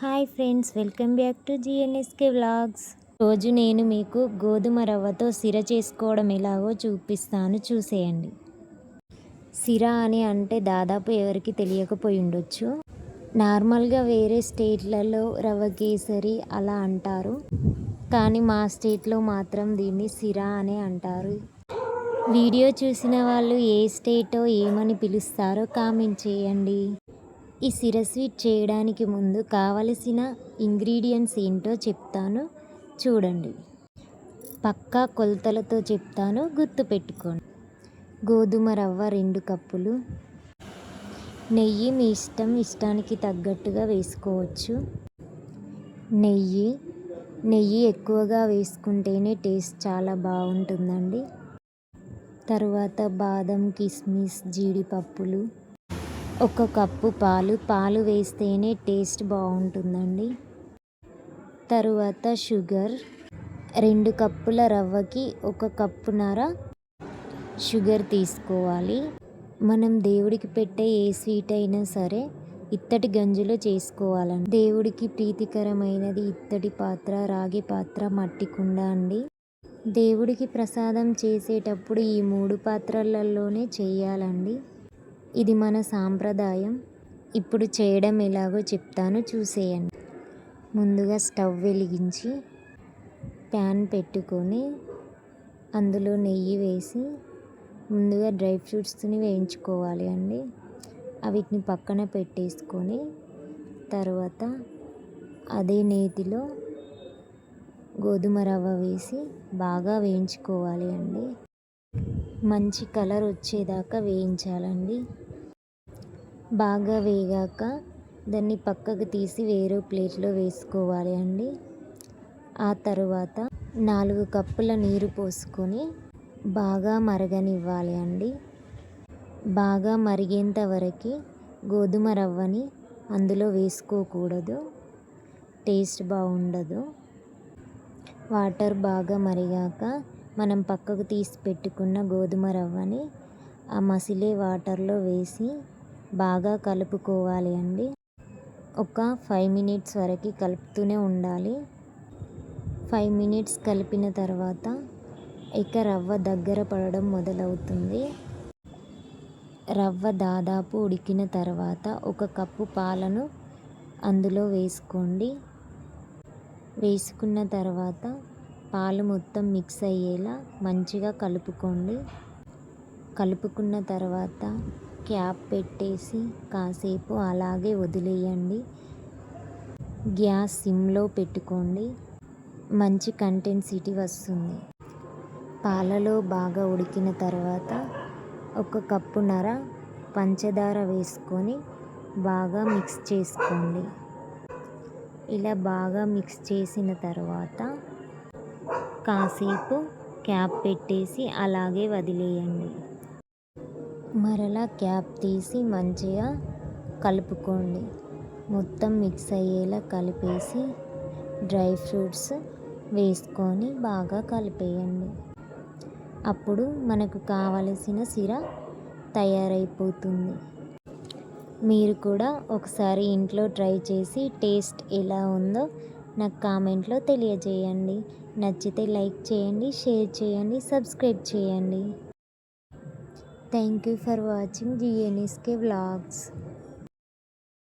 Hi friends, welcome back to GNSK vlogs. రోజు నేను మీకు గోధుమ రవ్వతో సిర చేసుకోవడం ఎలాగో చూపిస్తాను, చూసేయండి. సిర అని అంటే దాదాపు ఎవరికి తెలియకపోయి ఉండొచ్చు. నార్మల్గా వేరే స్టేట్లలో రవ్వ కేసరి అలా అంటారు, కానీ మా స్టేట్లో మాత్రం దీన్ని సిర అనే అంటారు. వీడియో చూసిన వాళ్ళు ఏ స్టేటో ఏమని పిలుస్తారో కామెంట్ చేయండి. ఈ సిర స్వీట్ చేయడానికి ముందు కావలసిన ఇంగ్రీడియంట్స్ ఏంటో చెప్తాను, చూడండి. పక్కా కొలతలతో చెప్తాను, గుర్తుపెట్టుకోండి. గోధుమ రవ్వ 2 కప్పులు, నెయ్యి మీ ఇష్టానికి తగ్గట్టుగా వేసుకోవచ్చు. నెయ్యి ఎక్కువగా వేసుకుంటేనే టేస్ట్ చాలా బాగుంటుందండి. తరువాత బాదం, కిస్మిస్, జీడిపప్పులు, 1 కప్పు పాలు వేస్తేనే టేస్ట్ బాగుంటుందండి. తరువాత షుగర్, 2 కప్పుల రవ్వకి 1 కప్పున్నర షుగర్ తీసుకోవాలి. మనం దేవుడికి పెట్టే ఏ స్వీట్ అయినా సరే ఇత్తడి గంజులో చేసుకోవాలండి. దేవుడికి ప్రీతికరమైనది ఇత్తడి పాత్ర, రాగి పాత్ర, మట్టి కుండ అండి. దేవుడికి ప్రసాదం చేసేటప్పుడు ఈ 3 పాత్రలలోనే చేయాలండి. ఇది మన సాంప్రదాయం. ఇప్పుడు చేయడం ఎలాగో చెప్తాను, చూసేయండి. ముందుగా స్టవ్ వెలిగించి ప్యాన్ పెట్టుకొని అందులో నెయ్యి వేసి ముందుగా డ్రై ఫ్రూట్స్ని వేయించుకోవాలి అండి. వీటిని పక్కన పెట్టేసుకొని తర్వాత అదే నేతిలో గోధుమ రవ్వ వేసి బాగా వేయించుకోవాలి అండి. మంచి కలర్ వచ్చేదాకా వేయించాలండి. బాగా వేగాక దాన్ని పక్కకు తీసి వేరే ప్లేట్లో వేసుకోవాలి అండి. ఆ తర్వాత 4 కప్పుల నీరు పోసుకొని బాగా మరగనివ్వాలి అండి. బాగా మరిగేంత వరకు గోధుమ రవ్వని అందులో వేసుకోకూడదు, టేస్ట్ బాగుండదు. వాటర్ బాగా మరిగాక మనం పక్కకు తీసి పెట్టుకున్న గోధుమ రవ్వని ఆ మసిలే వాటర్లో వేసి బాగా కలుపుకోవాలి అండి. ఒక 5 మినిట్స్ వరకు కలుపుతూనే ఉండాలి. 5 మినిట్స్ కలిపిన తర్వాత ఇక రవ్వ దగ్గర పడడం మొదలవుతుంది. రవ్వ దాదాపు ఉడికిన తర్వాత 1 కప్పు పాలను అందులో వేసుకోండి. వేసుకున్న తర్వాత పాలు మొత్తం మిక్స్ అయ్యేలా మంచిగా కలుపుకోండి. కలుపుకున్న తర్వాత క్యాప్ పెట్టేసి కాసేపు అలాగే వదిలేయండి. గ్యాస్ సిమ్లో పెట్టుకోండి. మంచి కన్సిస్టెన్సీ వస్తుంది. పాలలో బాగా ఉడికిన తర్వాత 1 కప్పున్నర పంచదార వేసుకొని బాగా మిక్స్ చేసుకోండి. ఇలా బాగా మిక్స్ చేసిన తర్వాత కాసేపు క్యాప్ పెట్టేసి అలాగే వదిలేయండి. మరలా క్యాప్ తీసి మంచిగా కలుపుకోండి. మొత్తం మిక్స్ అయ్యేలా కలిపేసి డ్రై ఫ్రూట్స్ వేసుకొని బాగా కలిపేయండి. అప్పుడు మనకు కావలసిన సిర తయారైపోతుంది. మీరు కూడా ఒకసారి ఇంట్లో ట్రై చేసి టేస్ట్ ఎలా ఉందో నాకు కామెంట్లో తెలియజేయండి. నచ్చితే లైక్ చేయండి, షేర్ చేయండి, సబ్స్క్రైబ్ చేయండి. Thank you for watching GNSK vlogs.